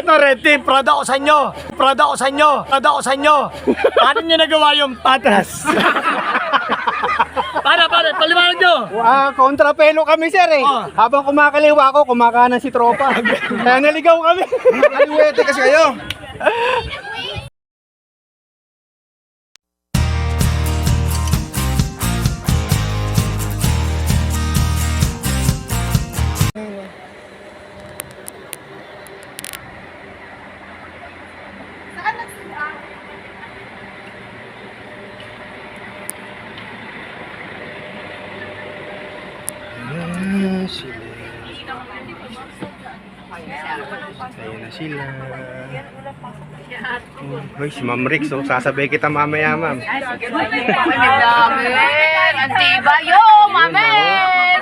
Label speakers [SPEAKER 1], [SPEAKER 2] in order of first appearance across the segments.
[SPEAKER 1] Eto, red team, proud ako sa inyo. Proud ako sa inyo. Proud ako sa inyo. Paano nyo nagawa yung patras? Para, paliwanag nyo.
[SPEAKER 2] Kontrapelo kami sir eh. Habang kumakaliwa ako, kumakanan si tropa. Kaya naligaw kami.
[SPEAKER 3] Kaliwete kasi kayo. Ayun na sila. Hoy, si Ma'am Rix, oh. Sasabay kita mamaya, ma'am.
[SPEAKER 4] Antiba yo, mamen!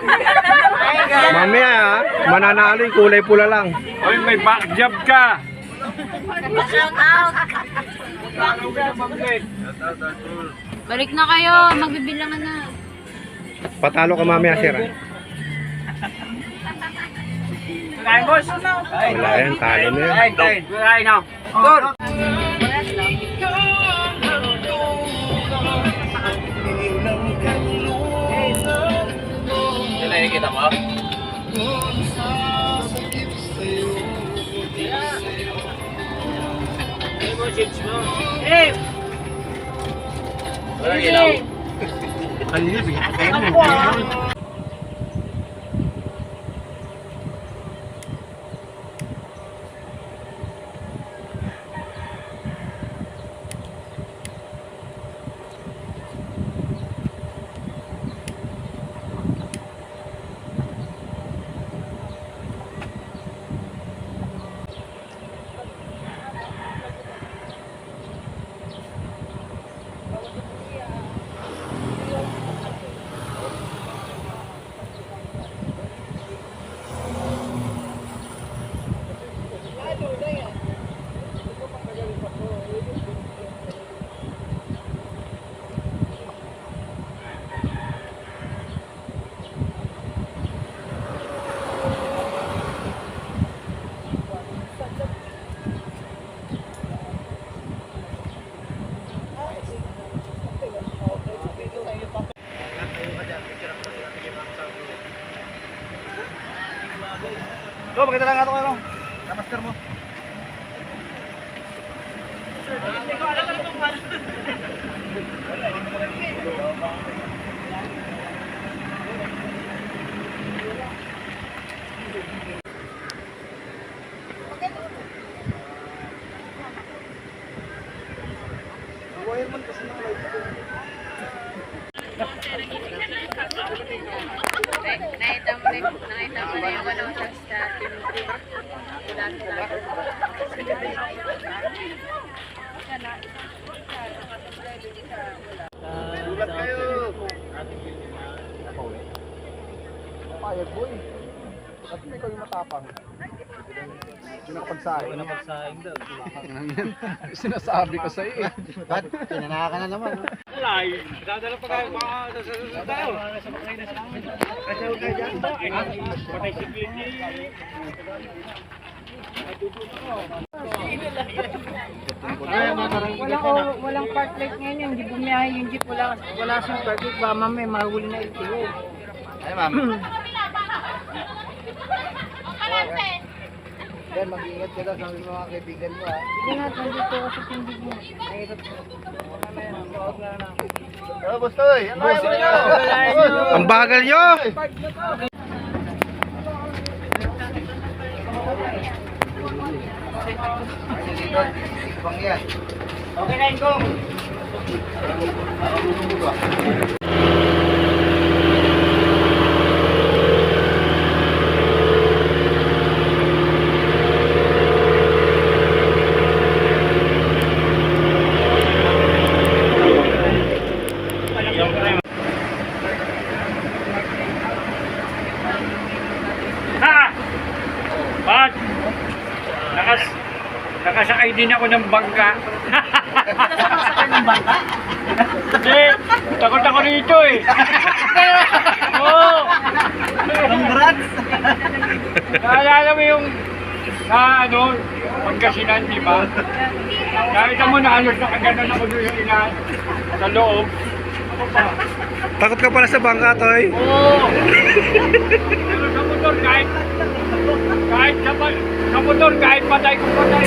[SPEAKER 3] Mamaya, ha? Mananalo yung kulay pula lang.
[SPEAKER 1] Hoy, may back job ka.
[SPEAKER 4] Shout out! Balik na kayo, magbibilangan na.
[SPEAKER 3] Patalo ka mamaya, sir, ha?
[SPEAKER 1] Kain, boss.
[SPEAKER 3] Wala yan, talo na yan.
[SPEAKER 1] Kain na. Tur. Kita mo? Eh!
[SPEAKER 3] Go, maganda lang ato kayo. Namaster mo. Wireman kasi ng light.
[SPEAKER 4] Nakita mo na yung ano sa team.
[SPEAKER 3] Gulat kayo. Payag boy. At may kayo matapang. Pinakapagsaing.
[SPEAKER 2] Pinapagsaing daw. Sinasabi ko sa iyo eh.
[SPEAKER 3] Dad, pinanaka ka na naman.
[SPEAKER 1] Alay. Dadala pa kayo mga sa tayo. Kasi huwag kayo dyan. Patay security.
[SPEAKER 5] Walang park light ngayon, hindi bumiyahe yung jeep, wala siyang park light, baka mamaya mahuli na LTO.
[SPEAKER 3] Ay, ma'am. Yan, mag-ingat ka daw sa mga kaibigan mo, ha?
[SPEAKER 5] Sige nga, nandito ako sa tindig mo. Mahirap ko.
[SPEAKER 3] Hello, Bostoy! Ang bagal nyo! Okay na, Ingkong!
[SPEAKER 1] Nakasakay din ako ng bangka.
[SPEAKER 5] Nakasakay ng bangka?
[SPEAKER 1] Kasi, takot ako rito eh. Oo.
[SPEAKER 5] Congrats!
[SPEAKER 1] Naalala mo yung, ano, Pangasinan, di ba? Nakita mo na halos nakagano ako doon yung ina sa loob. Ano pa?
[SPEAKER 2] Takot ka pala sa bangka, Toy.
[SPEAKER 1] Oo! Pero sa motor, sa motor, kahit patay kung patay.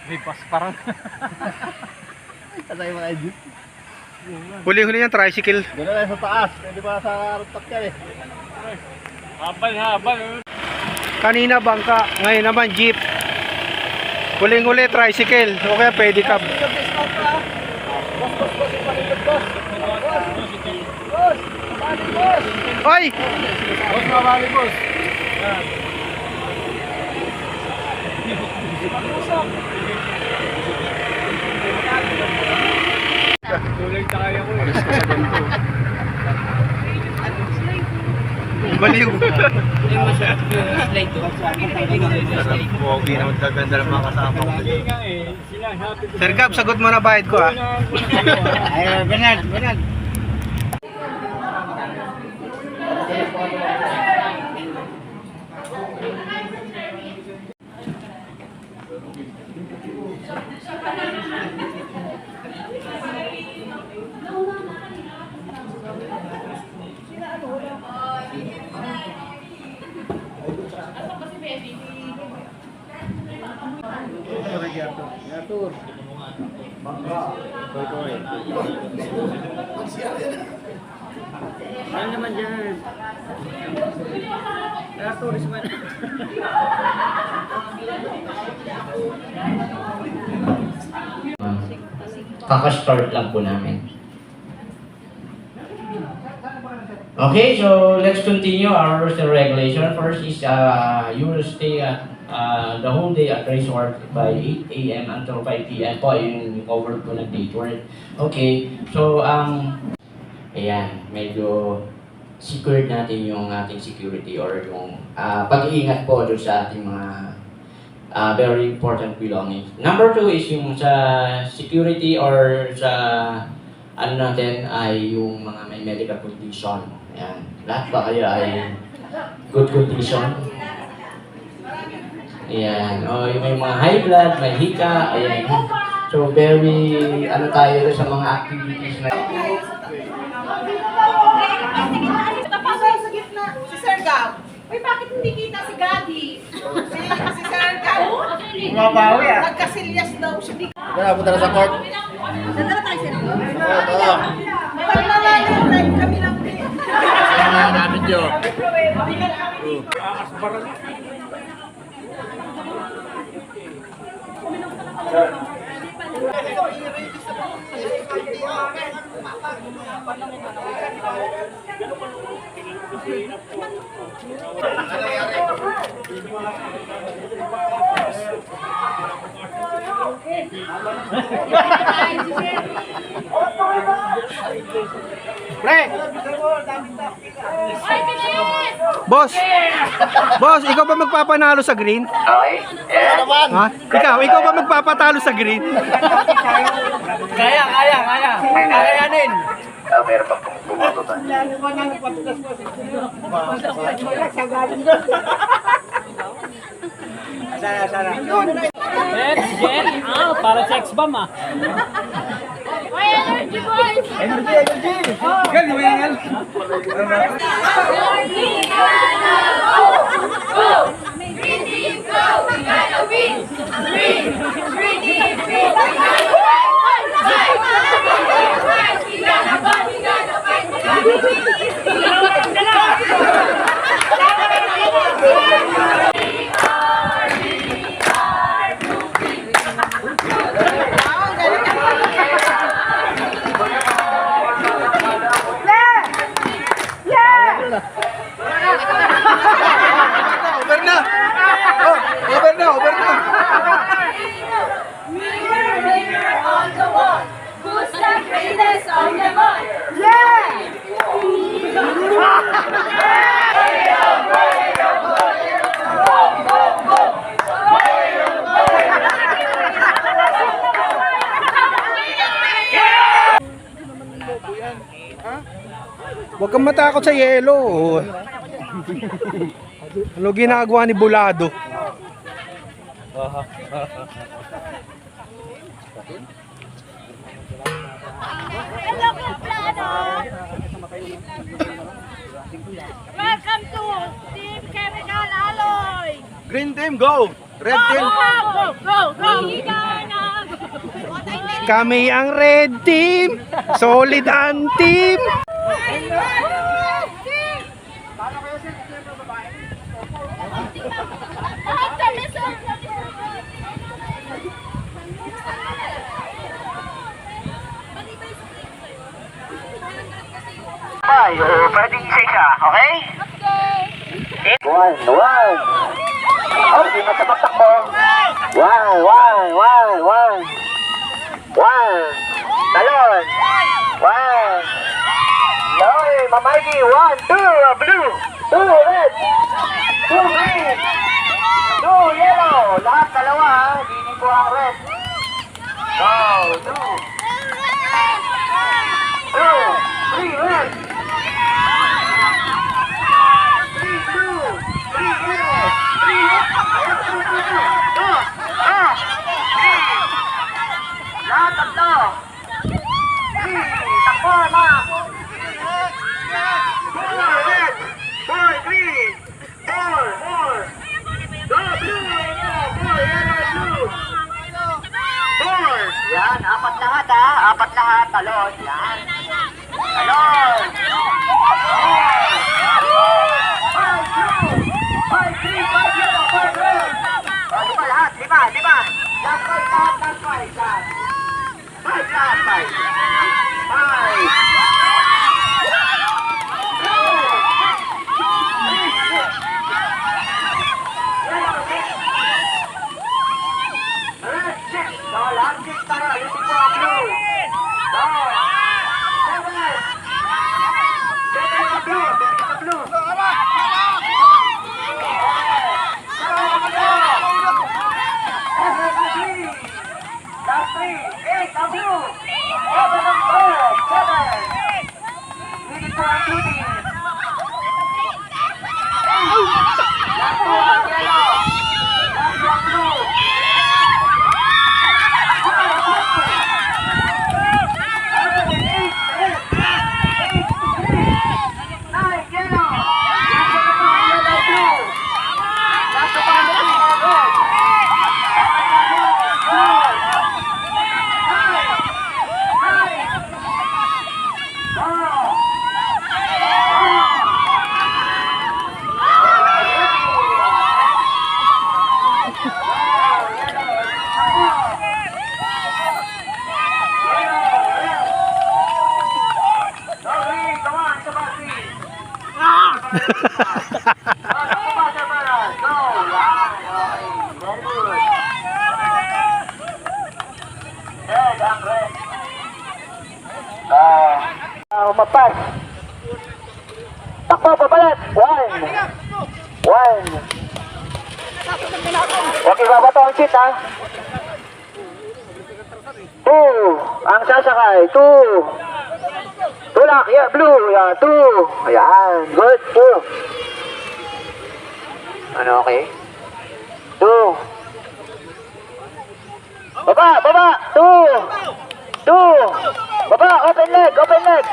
[SPEAKER 3] Ripas parang. Tatay mga edit.
[SPEAKER 2] Huli-huli yung tricycle.
[SPEAKER 3] Doon na lang sa taas. Pwede ba sa rooftop ka eh.
[SPEAKER 1] Habal.
[SPEAKER 2] Kanina bangka, ngayon naman jeep. Huling-huli tricycle. O kaya pedicab. Hoy!
[SPEAKER 3] Boss, mabali boss.
[SPEAKER 1] Tuloy tayo ko eh.
[SPEAKER 2] Baliw.
[SPEAKER 3] Pogi naman kaganda ng mga kasama ko.
[SPEAKER 1] Hindi nga eh. Sinasabi ko.
[SPEAKER 2] Sir Gab, sagot mo na bayad ko ah.
[SPEAKER 3] Ay, ganyan.
[SPEAKER 1] Ano naman dyan? Tourist man.
[SPEAKER 6] Kaka-start lang po namin. Okay, so let's continue our rules and regulation. First is you will stay at the whole day at resort by 8 a.m. until 5 p.m. po yung cover po ng day tour. Okay, so ayan, medyo secured natin yung ating security or yung pag-iingat po doon sa ating mga very important belongings. Number 2 is yung sa security or sa ano natin ay yung mga may medical condition. Ayan. Lahat ba kayo ay good condition? Ayan. O yung may mga high blood, may hika, ayan. So very ano tayo sa mga activities na
[SPEAKER 7] Sa gitna, si Sir Gab. Uy, bakit hindi kita si Gaddy? Si Sir Gab.
[SPEAKER 3] Mabawi ah.
[SPEAKER 7] Nagkasilyas daw siya.
[SPEAKER 3] Tara, punta na sa court.
[SPEAKER 7] Nadala tayo sir.
[SPEAKER 3] Oo.
[SPEAKER 7] Paglalalo tayo kami lang.
[SPEAKER 3] Kailangan namin yun.
[SPEAKER 2] Pre! Boss! Boss, ikaw ba magpapanalo sa green? Ha? Ikaw ba magpapatalo sa green?
[SPEAKER 1] Kaya. Kakayanin.
[SPEAKER 3] Meron pa pong pumatutan.
[SPEAKER 1] Sana. Jet. Para sa X-Bomb ah.
[SPEAKER 4] Oy, energy boys! Green team, go! We gotta win! Green team, we gotta fight! We gotta
[SPEAKER 2] Over na! Huwag kang matakot sa yelo. Ano ginagawa ni Bulado?
[SPEAKER 7] Welcome to Team Chemical Alloy!
[SPEAKER 3] Green team, go! Red team,
[SPEAKER 7] Go!
[SPEAKER 2] Kami ang red team. Solid ang team.
[SPEAKER 6] Ay, pwedeng isa-isa, okay? One. Oh, di magtapak-takbo. One. Talon. One. Loy, Mamaygi. 1, 2, blue. 2, red. 2, green. 2, yellow. Lahat dalawa, ha? Hindi ko ang red. Go, 2. 2, 3, red. 3, 2, 3, yellow. 3, lahat tatlo. 3, takbo, ma. 4, red. 4, green. 4. Go, blue. 4, yellow, blue. 4. Yan, apat lahat, ha. Apat lahat, talon. Yan. Talon. 5, 3, 5, yellow, 5, red. Lima lahat, lima. Last five lahat. 5 lahat, 5. 1. Mapas. Takbo, papalat. 1. Okay, babato ang seat, ha? 2. Ang sasakay. 2. Tulak. Yeah, blue. Yeah, 2. Ayan. Good. 2. Ano, okay? 2. Baba. 2. Baba. Open leg.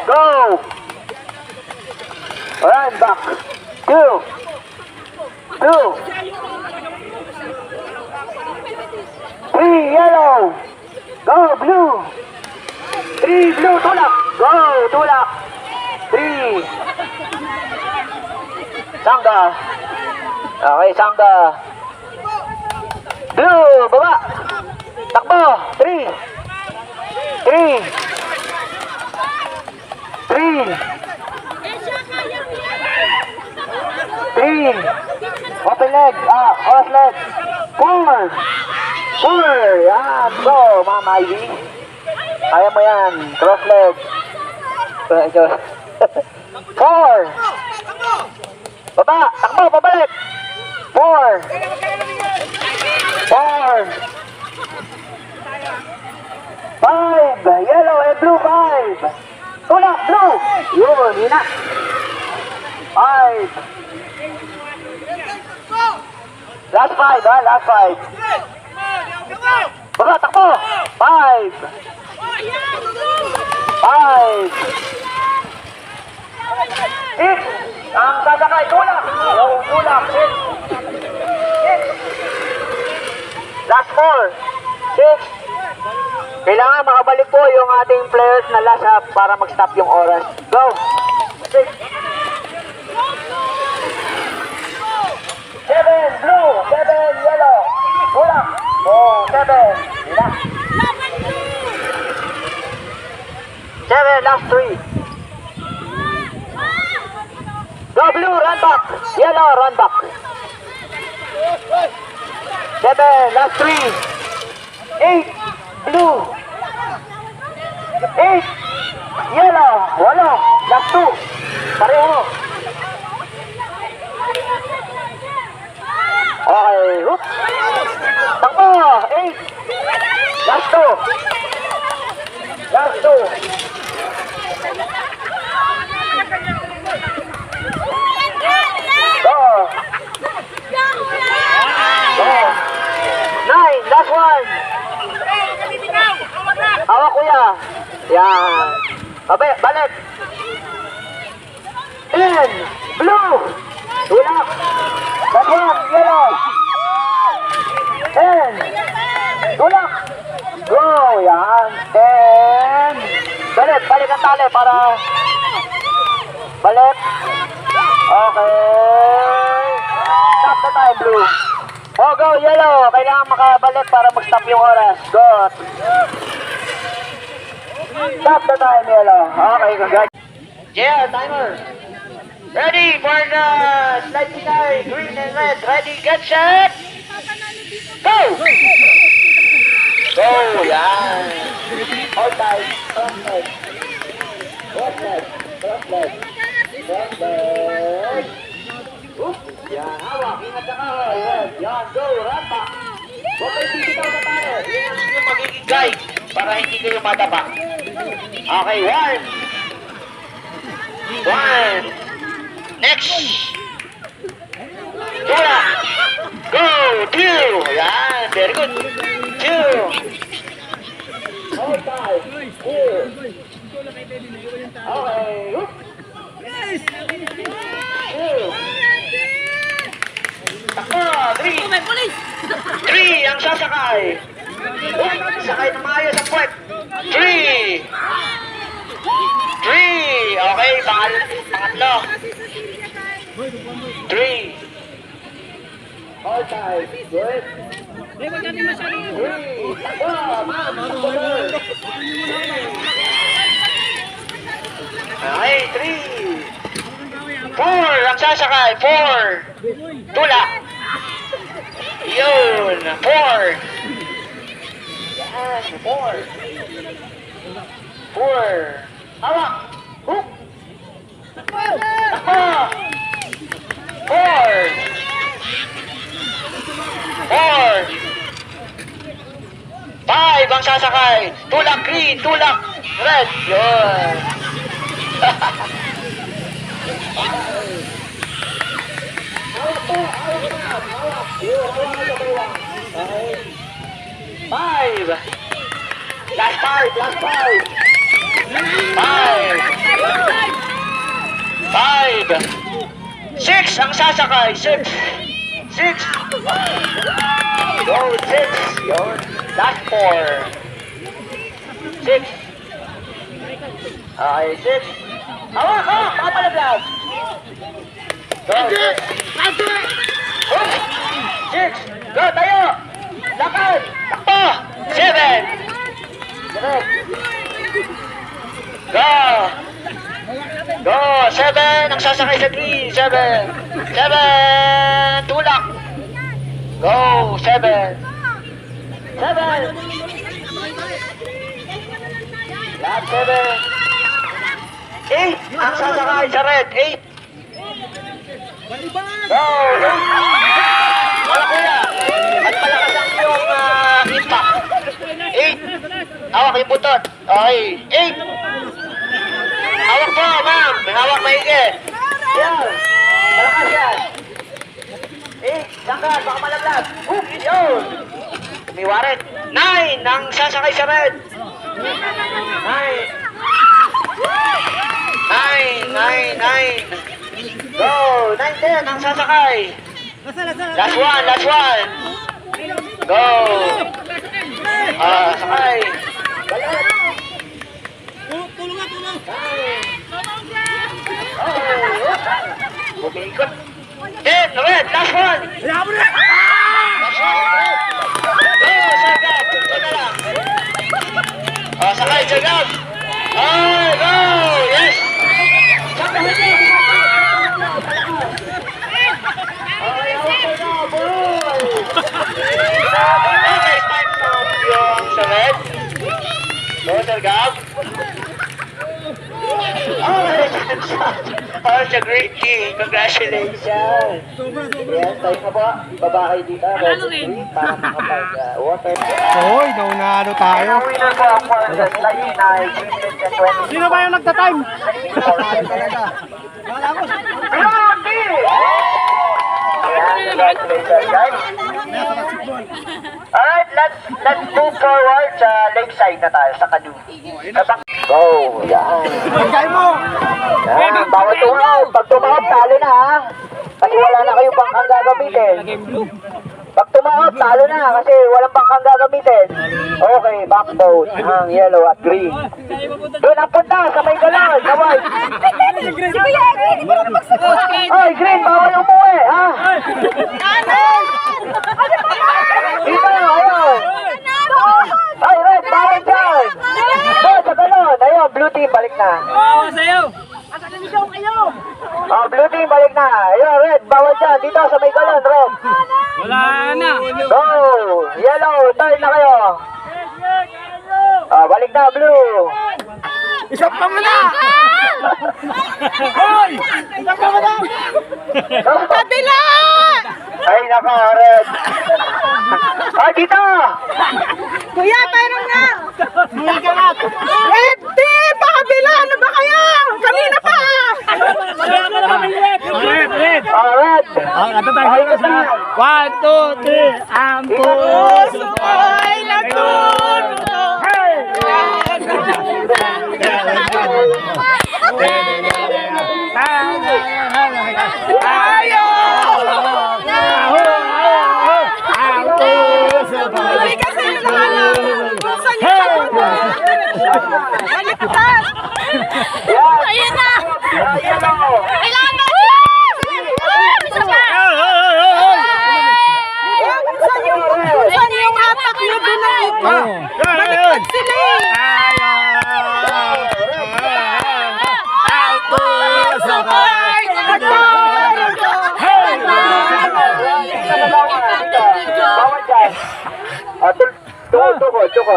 [SPEAKER 6] Go. Run back. 2. 3, yellow. Go, blue. 3, blue. Tulak. Go, tulak. 3. Sangga. Okay, sangga. Blue, baba. Takbo. 3. 3. Open leg. Cross leg. 4. Yan. Go, Mama Ivy. Kaya mo yan. Cross leg. 4. Baba. Takbo. Pabalik. 4. 5. Yellow and blue 5. Tulak, blue. Yun, hina. 5. Last 5, ha? Last 5. Baba, takbo. 5. 5. 6. Ang sasakay, tulak. Yung tulak, 6. 6. Last 4. 6. Kailangan makabalik po yung ating players na last up para mag-stop yung oras. Go! 6. 7, blue. 7, yellow. Tulak. Oh, 7. Hina. 7, last 3. Go, blue, run back. Yellow, run back. 7, last 3. 8, blue. 8, yellow. 8, last 2. Pareho. Okay, hoop. Takbo, 8. Last 2. Last 2. Go. Go. 9, last 1. Hawak kuya. Yan. Balik. 10, blue. Tulak. Last 1, yellow. 10. Tulak. Go. Yan. 10. Balik ang tali para balik. Okay. Stop na tayo, blue. Oh, go, yellow. Kailangan makabalik para mag-stop yung oras. Go. Stop the time, yellow. Okay, congrats. Yeah, timer. Ready for the slide finale. Green and red. Ready, get set. Go! Go, yan. All time. Front leg. Front leg. Front leg. Front leg. Oop. Yan, hawak. Ingat ka. Yan, go. Run back. Huwag kayo bibitaw sa tayo. Yan yung magiging guide para hindi kayo madapa. Okay, 1. Next. Tula. Go. 2. Yan, very good. 2. All time. 2. Okay. Whoop. 2. Takbo, 3. 3 ang sasakay. Sakay na maayos ang puwet. 3. 3. Okay, pangatlo. 3. All time. Good. 3. Takbo, ma'am. Takbo, girl. Okay, 3. 4 ang sasakay. 4. Tulak. Yun. 4. Yan. 4. 4. Hawak. Hook. Takbo. 4. 4. 5 ang sasakay. Tulak green. Tulak red. Yun. Okay. 5. Last 5. Last 5. 5. 5. 6 ang sasakay. 6. 6. Go, 6. Yun. Last 4. 6. Okay, 6. Hawak, hawak. Papalaglag. Go, 6. 6. Go, tayo. Lakad. Takbo. 7. Go. Go. 7. Ang sasakay sa green. 7. 7. Tulak. Go. 7. 7. Last 7. 8. Ang sasakay sa red. 8. Go. 8. Wala kuya. At malakas ang yung impact. 8. Hawak yung butot. Okay. 8.
[SPEAKER 8] Hawak po, ma'am. Hawak maigi. Yan. Malakas yan. Sangkat, baka malaglag. Yun. Umiwarit. 9 ang sasakay sa red. 9. 9. Go. 9-10 ang sasakay. Last one. Go. Sakay. Balik. Tulong. Bumikot. 10, red, last one. Last one. Go, Sergap. Ito na lang. Sakay, Sergap. Go. Yes. Okay, time stop yung sa red. Go, Sergap. Sa great king. Congratulations. Yes, tayo na po. Baba kayo dito. Para makapag-water.
[SPEAKER 2] Hoy, naunado tayo.
[SPEAKER 8] Ang winner po for the slide ay 20.
[SPEAKER 5] Sino ba yung nagta-time?
[SPEAKER 8] Congratulations, guys. Alright, let's move forward sa lakeside na tayo, sa canoe. Go! Yan.
[SPEAKER 2] Bigay mo!
[SPEAKER 8] Yan, bawat tumawag. Pag tumawag, talo na ha. Kasi wala na kayong bangkang gagamitin. Pag tumawag, talo na kasi walang bangkang gagamitin. Okay, backboat. Ang yellow at green. Doon ang punta sa may galon. Na white. Ay, green, bawal umuwi, ha? Dito, ayun. Ay, red, bawal dyan. Doon sa galon. Ayun, blue team, balik na. Blue team, balik na. Ayun, red, bawal dyan. Dito sa may galon, red.
[SPEAKER 5] Wala na.
[SPEAKER 8] Go! Yellow, turn na kayo. Balik na, blue.
[SPEAKER 2] Isang pa mo na! Hoy! Isang pa mo na!
[SPEAKER 8] Kabila! Ay, naka, red. Dito!
[SPEAKER 7] Kuya, mayroon na! Red team! Pakabila! Ano ba kayo? Kanina pa!
[SPEAKER 5] Red.
[SPEAKER 8] Red.
[SPEAKER 2] Ato tayo sa 1, 2, 3. Ang
[SPEAKER 7] Puso ko'y nagtulog! Hindi kasi alam kung saan yung sapunta. Baliktad! Ayun na! Kailangan na! Isa pa! Kung saan yung hatak nyo doon ang ito? Baliktad sila eh!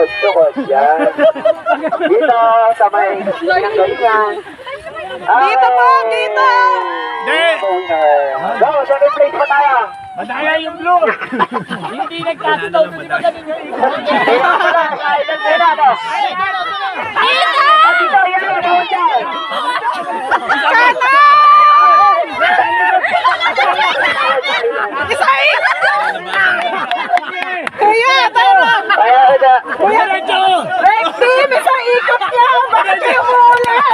[SPEAKER 8] Tukod. Yan. Dito, sa may galingan.
[SPEAKER 7] Dito po, dito!
[SPEAKER 8] Go, second place pa tayo.
[SPEAKER 5] Madaya yung blue. Hindi nagkasitaw sa di ba ganun yung ikot?
[SPEAKER 8] Dito pala, ilan sila, no? Dito, yan, bawal dyan.
[SPEAKER 7] Kuya, tayo na!
[SPEAKER 8] Kuya,
[SPEAKER 7] Red team, isang ikot lang! Bakit kayo muulit?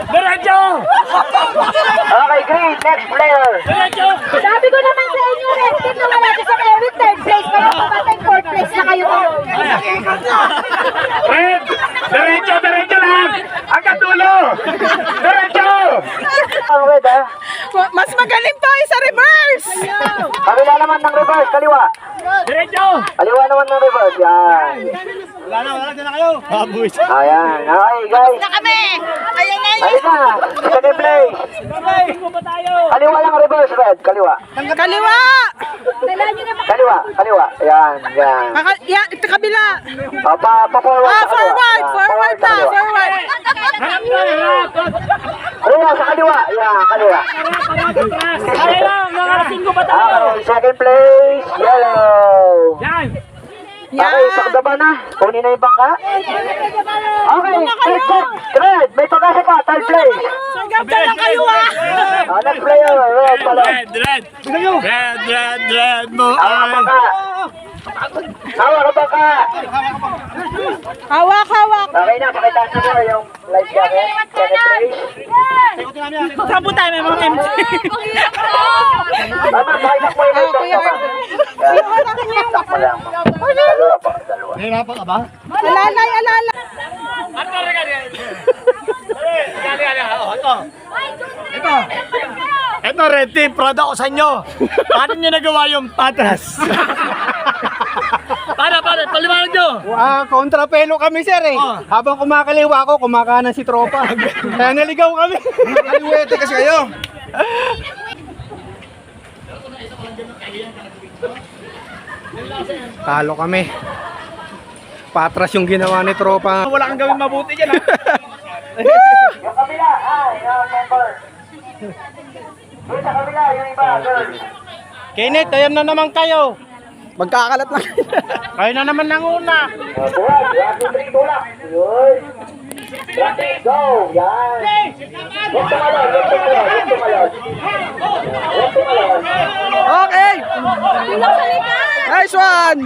[SPEAKER 5] Diretso!
[SPEAKER 8] Okay, great. Next player.
[SPEAKER 5] Diretso!
[SPEAKER 7] Sabi ko naman sa inyo, Red team, na wala sa Eric, third place kayo, pamatay fourth place na kayo.
[SPEAKER 1] Red! Diretso lang! Hanggang dulo! Diretso!
[SPEAKER 8] Ang red, ha?
[SPEAKER 7] Mas magaling to sa reverse!
[SPEAKER 8] Kabila naman ng reverse, kaliwa.
[SPEAKER 5] Diretso!
[SPEAKER 8] Kaliwa naman ng reverse, yan.
[SPEAKER 2] Wala na kayo. Babuis.
[SPEAKER 8] Ayan, okay guys.
[SPEAKER 7] Na kami! Ayan na
[SPEAKER 8] Ayun na, second place.
[SPEAKER 5] Tingko pa tayo!
[SPEAKER 8] Kaliwa lang reverse, red, kaliwa.
[SPEAKER 7] Kaliwa!
[SPEAKER 8] Kaliwa, yan.
[SPEAKER 7] Ito kabila!
[SPEAKER 8] Pa-forward sa kaliwa.
[SPEAKER 7] Forward na, forward!
[SPEAKER 5] Harap na, harap!
[SPEAKER 8] Kaliwa sa kaliwa, yan, kaliwa.
[SPEAKER 5] Kaya lang, mga tingko pa tayo!
[SPEAKER 8] Okay, second place, yellow.
[SPEAKER 5] Yan!
[SPEAKER 8] Okay, pakdaba na. Kunin na yung bangka. Okay, check. Red, may pag-asa pa. Third place.
[SPEAKER 7] Sir Gab, dyan lang kayo ah!
[SPEAKER 8] Next player, red pala.
[SPEAKER 1] Red mo.
[SPEAKER 8] Hawak ang bangka. Hawak ang bangka.
[SPEAKER 7] Hawak, hawak!
[SPEAKER 8] Okay na, pakitaan na mo yung life jacket. Second place.
[SPEAKER 7] Sabo tayo, may mga MC.
[SPEAKER 8] Tama, pakita mo yung life jacket. Wala mo. Dalawa pa, dalawa.
[SPEAKER 7] Alalay, alalay!
[SPEAKER 1] Ito, Red Team, proud ako sa inyo. Paano nyo nagawa yung patras? Para, paliwanag nyo.
[SPEAKER 2] Kontrapelo kami sir eh. Habang kumakaliwa ako, kumakanan si tropa. Kaya naligaw kami.
[SPEAKER 3] Kaliwete kasi kayo.
[SPEAKER 2] Talo kami. Patras yung ginawa ni tropa.
[SPEAKER 1] Wala kang gawin mabuti dyan, ha?
[SPEAKER 8] Yung kabila, yung member. Doon sa kabila, yung iba, girl.
[SPEAKER 2] Kenneth, ayan na naman kayo. Magkakalat lang. Kayo na naman nanguna.
[SPEAKER 8] Buwan, 1, 2, 3, tulak. Yun. Ready, go. Yan. Huwag tumalon, huwag tumalon, huwag tumalon. Huwag tumalon.
[SPEAKER 2] Okay. Nice one.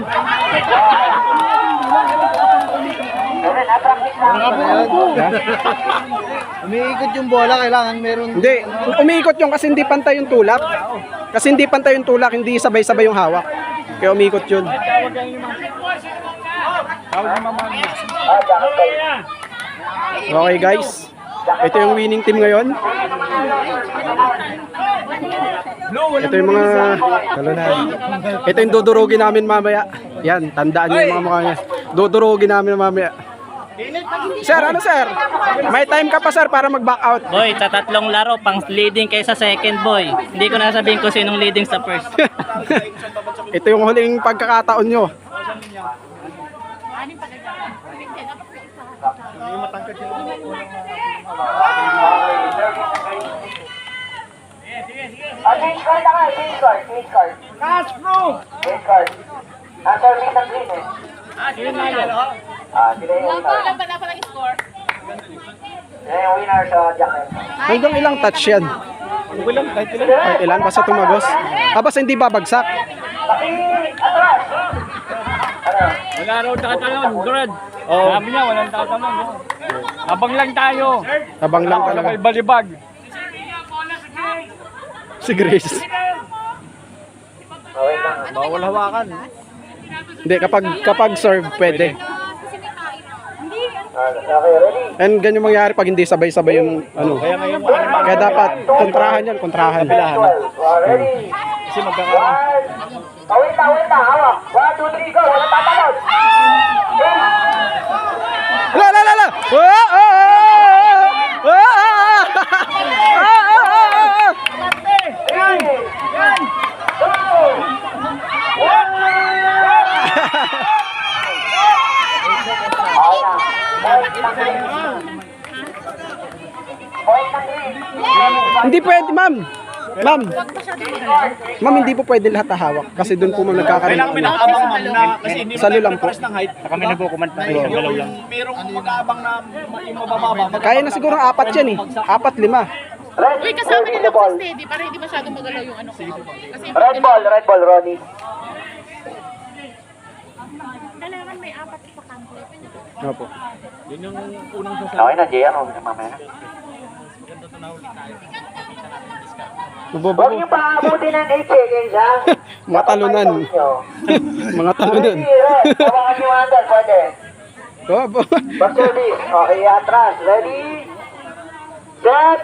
[SPEAKER 8] Ayun, na-practice na.
[SPEAKER 3] Umiikot yung bola, kailangan meron.
[SPEAKER 2] Hindi, umiikot yung kasi hindi pantay yung tulak. Kasi hindi pantay yung tulak, hindi sabay-sabay yung hawak. Kaya umiikot yun. Okay guys, ito yung winning team ngayon. Ito yung mga ito yung dudurugin namin mamaya. Yan, tandaan niyo yung mga mukha niya. Dudurugin namin mamaya. Sir, ano sir? May time ka pa sir para mag-back out.
[SPEAKER 9] Boy, sa tatlong laro, pang leading kayo sa second, boy. Hindi ko na sabihin kung sinong leading sa first.
[SPEAKER 2] Ito yung huling pagkakataon nyo.
[SPEAKER 8] Change card na nga, change card, change card.
[SPEAKER 1] Cash bro!
[SPEAKER 8] Change card. Nasa ring ng green eh.
[SPEAKER 1] Sila na yan, ha?
[SPEAKER 8] Sila yung winner.
[SPEAKER 4] Wala ba na palang score?
[SPEAKER 8] Sila yung winner sa jacket.
[SPEAKER 2] Hanggang ilang touch yan? Kahit ilan, basta tumagos. Basta hindi babagsak.
[SPEAKER 8] Atras! Ano?
[SPEAKER 1] Wala raw takatalon, Brad. Sabi niya, walang takatalon. Abang lang tayo.
[SPEAKER 2] Tabang lang talaga.
[SPEAKER 1] Balibag.
[SPEAKER 2] Si Grace.
[SPEAKER 8] Okay lang.
[SPEAKER 1] Bawal hawakan.
[SPEAKER 2] Hindi, kapag serve, pwede.
[SPEAKER 8] Okay, ready?
[SPEAKER 2] And ganyan mangyari pag hindi sabay-sabay yung ano. Kaya dapat kontrahan yan, kontrahan.
[SPEAKER 8] Ready?
[SPEAKER 1] Kasi magkakaroon.
[SPEAKER 8] Wait na, hawak. 1, 2, 3, go. Walang tatalon.
[SPEAKER 2] La la la la. Hindi pwede, ma'am. Ma'am, hindi po pwede lahat hawak kasi doon po nagkakaroon ng ano.
[SPEAKER 1] Abang ma'am na kasi hindi
[SPEAKER 2] Salo lang po.
[SPEAKER 1] ng height. Kami nagkukuman pa. Galaw lang. Merong mag-aabang na yung mabababa.
[SPEAKER 2] Kaya na siguro 4 yan eh. 4, 5.
[SPEAKER 4] Uy, kasama nila ako sa steady para hindi masyadong magalaw yung ano ko. Kasi
[SPEAKER 8] Red ball, Ronnie.
[SPEAKER 4] kailangan may apat sa kanto.
[SPEAKER 2] Opo.
[SPEAKER 8] Okay na, Jay. Ano? Mamaya. Huwag niyo paabutin ng 8 seconds, ha?
[SPEAKER 2] Mga talunan. Mga talunan.
[SPEAKER 8] Hawakan niyo under, pwede.
[SPEAKER 2] Opo.
[SPEAKER 8] Back service. Okay, atras. Ready? Set.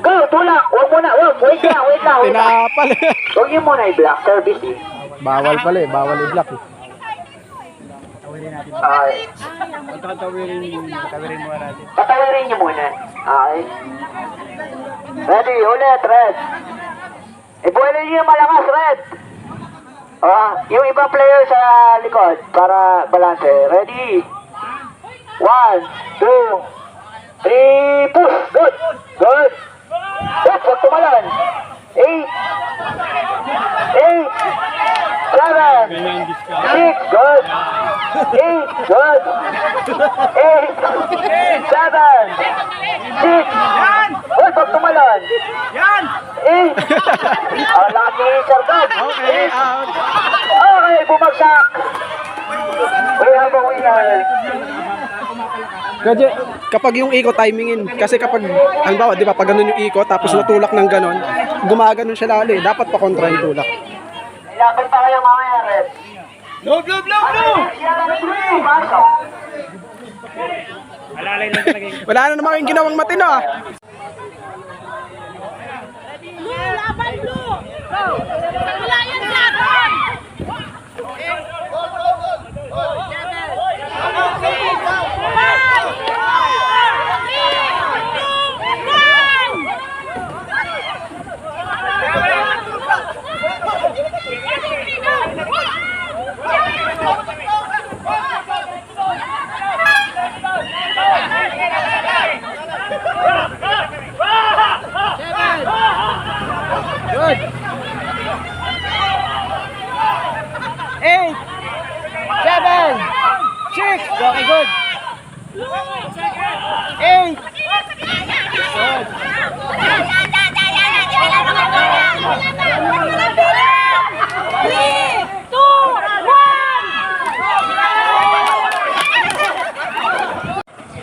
[SPEAKER 8] Go, tulak. Huwag muna. Wait lang.
[SPEAKER 2] Tinapal.
[SPEAKER 8] Huwag niyo muna i-block service, eh.
[SPEAKER 2] Bawal pala eh. Bawal i-block eh.
[SPEAKER 8] Okay.
[SPEAKER 1] Patawirin mo natin.
[SPEAKER 8] Patawirin niyo muna. Okay. Ready, ulit, red. Ibuelo niyo yung malakas, red. Yung ibang player sa likod para balance. Ready? 1, 2, 3, push. Good. Huwag tumalon. 8, 6, good. 8, good. 8, 7, 6. Uy, pag tumalon.
[SPEAKER 1] Yan!
[SPEAKER 8] 8. Ang lakas ni Sir Gab.
[SPEAKER 2] Okay, out.
[SPEAKER 8] Okay, bumagsak. We have a winner.
[SPEAKER 2] Kasi kapag yung ikot timingin, kasi kapag, halimbawa, di ba, pag ganun yung ikot, tapos natulak ng ganon, gumaganon siya lalo eh. Dapat pa kontra yung tulak.
[SPEAKER 8] Ilaban pa kayo mamaya, Red.
[SPEAKER 1] Blue, blue, blue, blue! Alalay lang talaga yung...
[SPEAKER 2] Wala na naman kayong ginawang matino ah.
[SPEAKER 7] Blue, laban blue! Go! Wala yan sa akin!
[SPEAKER 2] Good. 8, 7, 6. Okay, good. 8.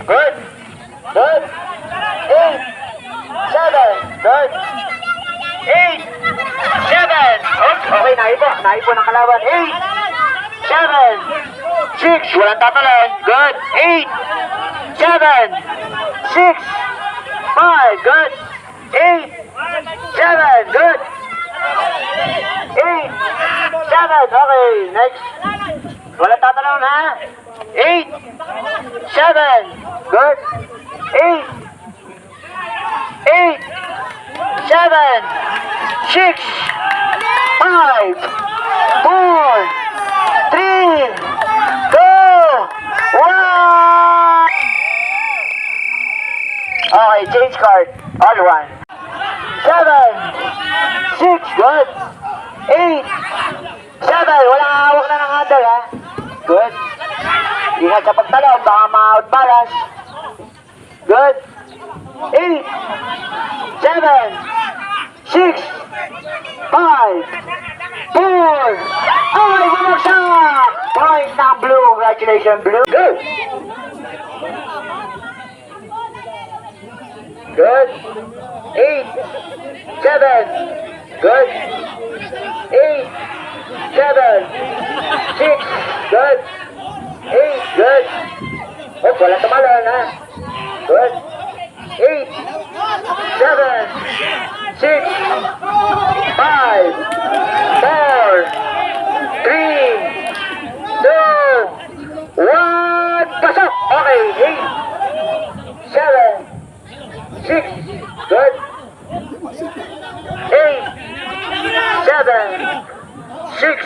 [SPEAKER 8] Good. Good. 8, 7, good. 8, 7. Okay, naipo ng kalaban. 8, 7, 6. Walang tatalon. Good. 8, 7, 6, 5. Good. 8, 7. Good. 8, 7. Okay, next. Walang tatalon ha. 8, 7. Good. 8, 8, 7, 6, 5, 4, 3, 2, 1. Okay, change card. All one. 7, 6, good. 8, 7. Walang hawak na ng handle ha. Good. Ingat sa pagtalon, baka ma-outbalance. Good. 8, 7, 6, 5, 4. Okay, bumagsak! Point ng blue. Congratulations, blue. Good. Good. 8, 7. Good. 8, 7, 6. Good. 8, good. Oh, wala tumalon ha. Good. 8, 7, 6, 5, 4, 3, 2, 1. Pasok! Okay, 8, 7, 6, good. 8, 7, 6,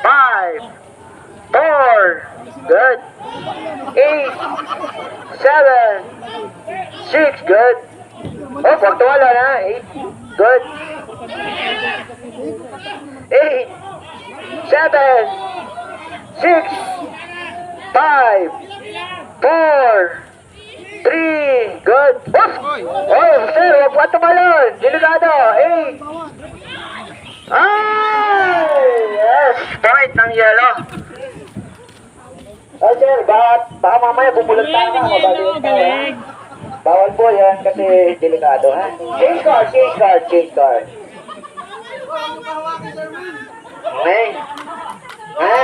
[SPEAKER 8] 5, 4, good. 8, 7, 6, good. Oh, pag tuwala na. 8, good. 8, 7, 6, 5, 4, 3, good. Oh, sir, huwag po tumalon. Delikado. 8. Ay, yes. Point ng yellow. Oh, sir, baka mamaya bumulat tayo na. Mabalik tayo. Bawal po yan kasi delikado, ha? Change card, change card, change card. Okay? Ha?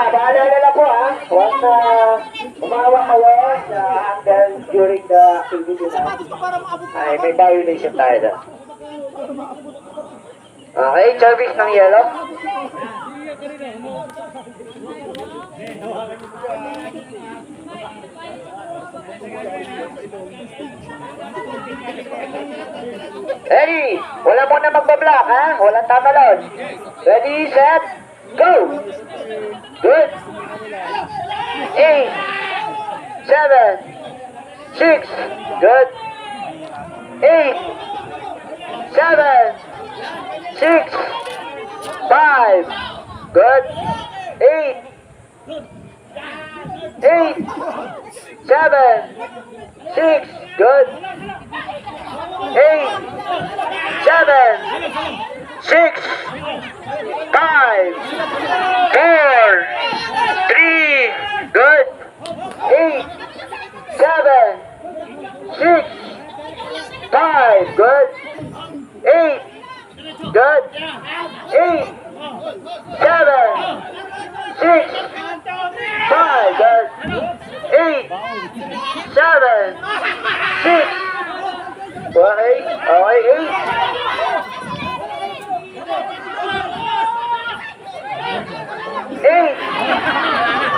[SPEAKER 8] Paalala na po, ha? Huwag na umawa kayo sa handle during the activity na. Ay, may violation tayo doon. Okay, service ng yellow. Ready? Wala mo na magbablock, ha? Walang tatalon. Ready, set, go! Good. 8, 7, 6, good. 8, 7, 6, 5, good, 8, 8, 7, 6, good, 8, 7, 6, 5, 4, 3, good, 8, 7, 6, 5, good, 8, good, 8, 7, 6, 5, good, 8, 7, 6, okay, 8,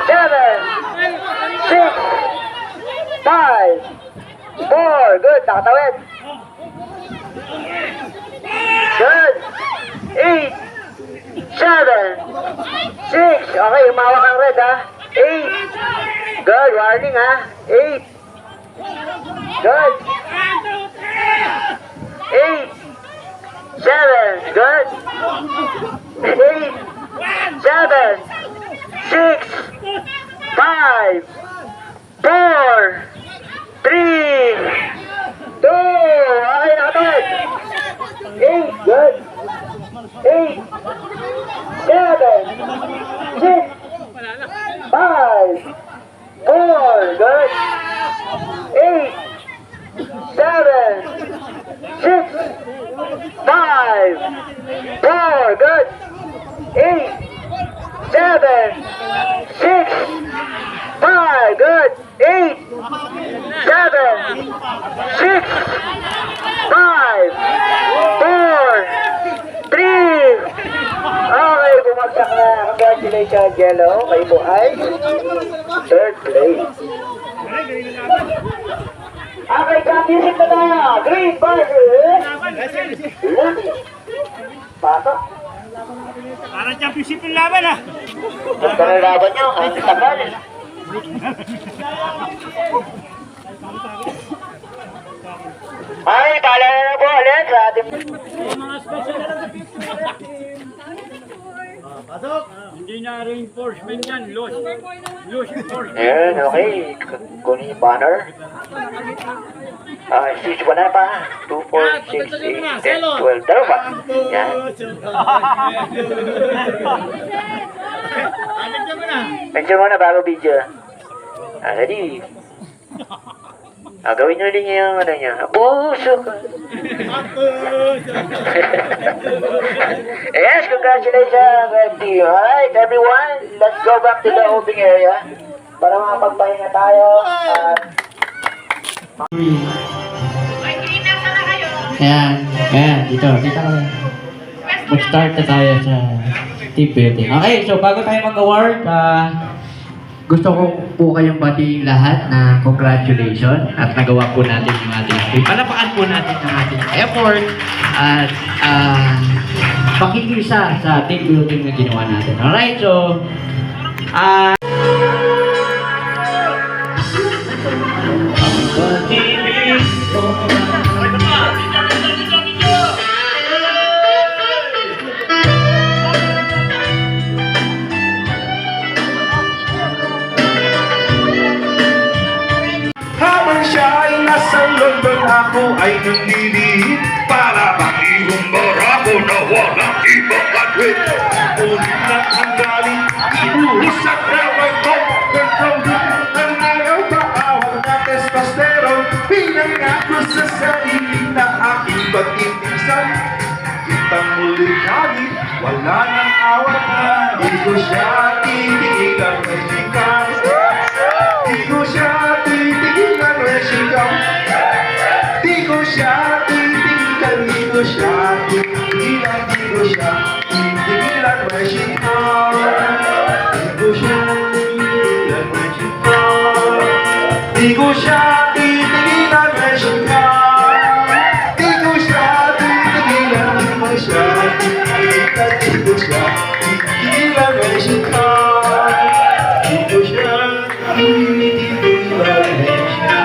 [SPEAKER 8] 7, 6, 5, 4, good, nakatawid. Good. 8, 7, 6. Okay, umawak ang red ha. 8. Good, warning ha. 8. Good. 8, 7, good. 8, 7, 6, 5, 4, 3, 2. Okay, nakatawid. 8, good. 8, 7, 6, 5, 4, good. 8, 7, 6, 5, 4, good. 8, 7, 6, 5, good. 8, 7, 6, 5, 4, 3. Okay, bumagsak na. Congratulations, Yellow. Kayo po ay third place. Okay, championship na tayo. Green versus Lucky. Pasok.
[SPEAKER 1] Parang championship yung laban ah.
[SPEAKER 8] Gusto na laban nyo. Ang tagal. Ay, paalala na po ulit sa ating...
[SPEAKER 1] Hindi na reinforcement yan. Loose enforcement.
[SPEAKER 8] Ayan, okay. Kunin yung banner. Switch pa na pa. 2, 4, 6, 8, 10, 12. Dalawa pa. Yan. Picture mo na bago video. Ready? Gawin nyo din yung ano niya. Puso ka. Yes, congratulations, red team. Alright, everyone, let's go back to the holding area para makapagpahinga tayo.
[SPEAKER 6] Ayan, ayan, dito kami. Mag-start na tayo sa team building. Okay, so bago tayo mag-award, gusto ko po kayong batiin lahat na congratulations at nagawa po natin yung ating team. Palapakan po natin ang ating effort at pakikisa sa team building na ginawa natin. Alright, so
[SPEAKER 3] Habang siya ay nasa London, ako ay nanlilihim para makihumbara ko na walang ibang katwid. Ulit na ang galing, ibuhos at raway ko. Control ang ayaw paawag na testosterone. Pinangako sa sarili na aking pag-ibigsan. Kitang muli kami, wala nang awat na. Di ko siya titigilan ng sikas. Di ko siya titigilan ng sigaw. Di ko siya titigilan, di ko siya titigilan, di ko siya titigilan ng sigaw. Di ko siya titigilan ng sigaw. Di ko siya titigilan ng sigaw. Di ko siya titigilan, di ko siya titigilan, di ko siya titigilan ng sigaw. Di ko siya titigilan ng sigaw.